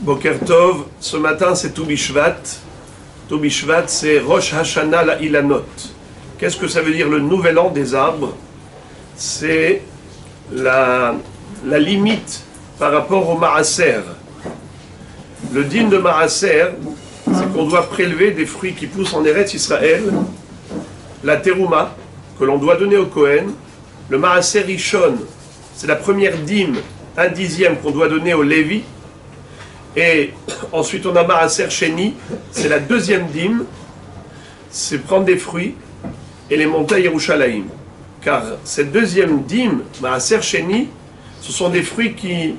Boker Tov, ce matin c'est Tou Bishvat. Tou Bishvat, c'est Rosh Hashanah la Ilanot. Qu'est-ce que ça veut dire le nouvel an des arbres? C'est la limite par rapport au Maaser. Le din de Maaser, c'est qu'on doit prélever des fruits qui poussent en Eretz Israël, la Terouma, que l'on doit donner au Kohen, le Maaser Rishon, c'est la première dîme, 1/10 qu'on doit donner au Lévi, et ensuite on a Maaser Sheni, c'est la deuxième dîme, c'est prendre des fruits et les monter à Yerushalayim. Car cette deuxième dîme, Maaser Sheni, ce sont des fruits qui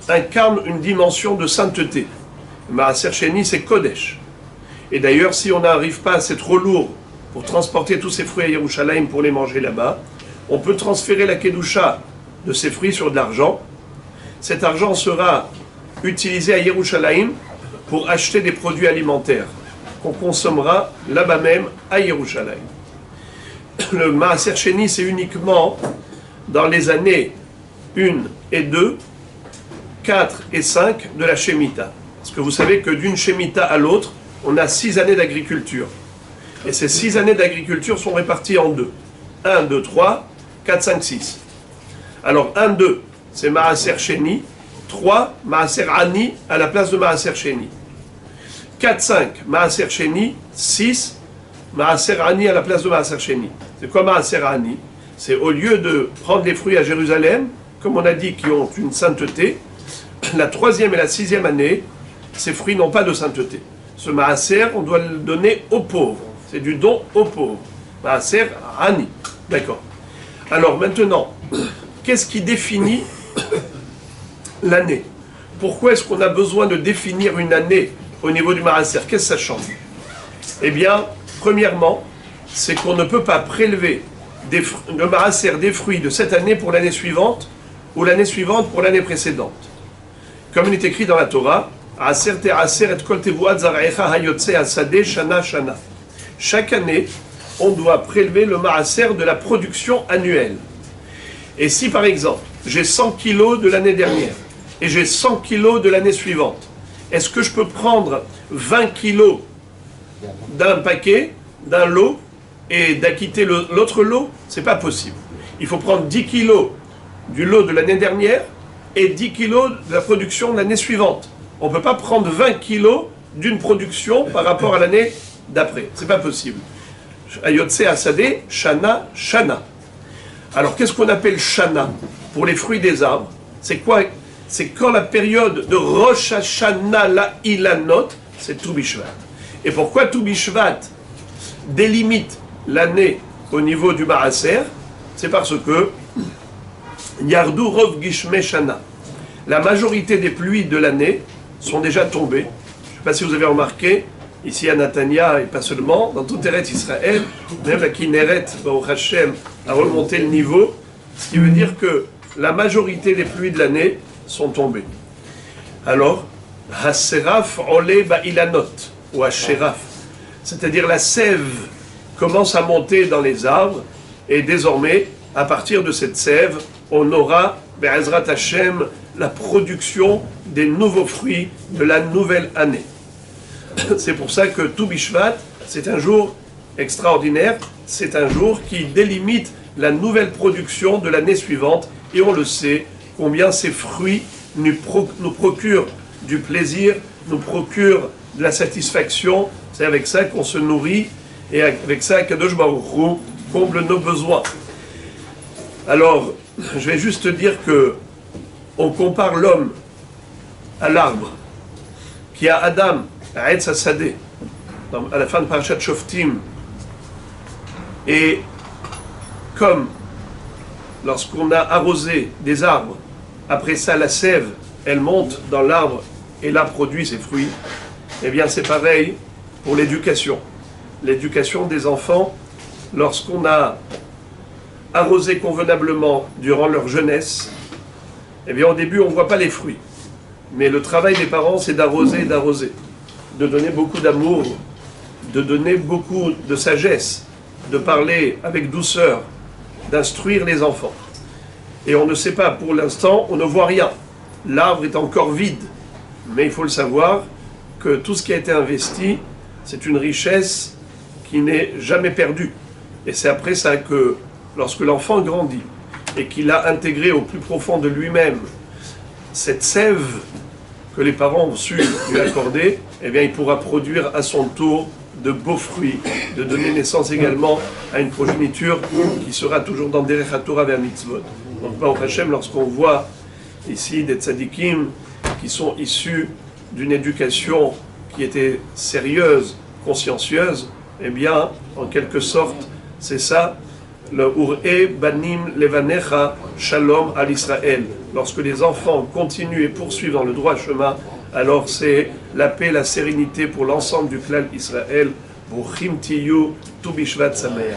incarnent une dimension de sainteté. Maaser Sheni, c'est Kodesh. Et d'ailleurs, si on n'arrive pas, c'est trop lourd pour transporter tous ces fruits à Yerushalayim pour les manger là-bas, on peut transférer la Kedusha de ces fruits sur de l'argent. Cet argent sera utilisé à Yerushalayim pour acheter des produits alimentaires qu'on consommera là-bas même à Yerushalayim. Le Maaser Sheni, c'est uniquement dans les années 1 et 2, 4 et 5 de la Shemitah. Parce que vous savez que d'une Shemitah à l'autre, on a 6 années d'agriculture. Et ces 6 années d'agriculture sont réparties en deux. 1, 2, 3, 4, 5, 6. Alors 1, 2, c'est Maaser Sheni. 3, Maaser Ani à la place de Maaser Sheni. 4, 5, Maaser Sheni. 6, Maaser Ani à la place de Maaser Sheni. C'est quoi Maaser Ani? C'est au lieu de prendre les fruits à Jérusalem, comme on a dit, qui ont une sainteté, la 3e et la 6e année, ces fruits n'ont pas de sainteté. Ce Maaser, on doit le donner aux pauvres. C'est du don aux pauvres. Maaser Ani. D'accord. Alors maintenant, qu'est-ce qui définit l'année? Pourquoi est-ce qu'on a besoin de définir une année au niveau du Maaser? Qu'est-ce que ça change? Eh bien, premièrement, c'est qu'on ne peut pas prélever le Maaser des fruits de cette année pour l'année suivante ou l'année suivante pour l'année précédente. Comme il est écrit dans la Torah, chaque année, on doit prélever le Maaser de la production annuelle. Et si par exemple, j'ai 100 kilos de l'année dernière et j'ai 100 kilos de l'année suivante, est-ce que je peux prendre 20 kilos d'un paquet, d'un lot, et d'acquitter l'autre lot? C'est pas possible. Il faut prendre 10 kilos du lot de l'année dernière et 10 kilos de la production de l'année suivante. On ne peut pas prendre 20 kilos d'une production par rapport à l'année d'après. C'est pas possible. Ayotse Asadeh, Shana, Shana. Alors qu'est-ce qu'on appelle Shana pour les fruits des arbres? C'est quoi? C'est quand la période de Rosh Hashanah la Ilanot, c'est Tou Bishvat. Et pourquoi Tou Bishvat délimite l'année au niveau du Maaser? C'est parce que Yardu Rov Gishme Shana. La majorité des pluies de l'année sont déjà tombées. Je ne sais pas si vous avez remarqué, ici à Natania, et pas seulement, dans tout Eretz Israël, même la Kinneret, Baruch Hashem, a remonté le niveau, ce qui veut dire que la majorité des pluies de l'année sont tombées. Alors, Haseraf Ole Ba'ilanot, ou Hasheraf, c'est-à-dire la sève commence à monter dans les arbres, et désormais, à partir de cette sève, on aura, Be'ezrat Hashem, la production des nouveaux fruits de la nouvelle année. C'est pour ça que Tou Bishvat, c'est un jour extraordinaire, c'est un jour qui délimite la nouvelle production de l'année suivante, et on le sait, combien ces fruits nous procurent du plaisir, nous procurent de la satisfaction. C'est avec ça qu'on se nourrit, et avec ça Kadosh Baruch Hu comble nos besoins. Alors, je vais juste dire que on compare l'homme à l'arbre qui a Adam, à Etz Hasadeh, à la fin de Parashat Shoftim. Et comme lorsqu'on a arrosé des arbres, après ça la sève, elle monte dans l'arbre et l'arbre produit ses fruits, eh bien c'est pareil pour l'éducation. L'éducation des enfants, lorsqu'on a arrosé convenablement durant leur jeunesse, eh bien au début on ne voit pas les fruits. Mais le travail des parents, c'est d'arroser, de donner beaucoup d'amour, de donner beaucoup de sagesse, de parler avec douceur, d'instruire les enfants. Et on ne sait pas, pour l'instant, on ne voit rien. L'arbre est encore vide. Mais il faut le savoir que tout ce qui a été investi, c'est une richesse qui n'est jamais perdue. Et c'est après ça que, lorsque l'enfant grandit et qu'il a intégré au plus profond de lui-même cette sève que les parents ont su lui accorder, eh bien il pourra produire à son tour de beaux fruits, de donner naissance également à une progéniture qui sera toujours dans Derech HaTorah vers Mitzvot. Donc, Baruch Hashem, lorsqu'on voit ici des tzadikim qui sont issus d'une éducation qui était sérieuse, consciencieuse, eh bien, en quelque sorte, c'est ça, le Ur'e Banim Levanecha Shalom al Israël. Lorsque les enfants continuent et poursuivent dans le droit chemin, alors c'est la paix, la sérénité pour l'ensemble du clan Israël. Bruchim Tiyu, Tu Bishvat Sameach.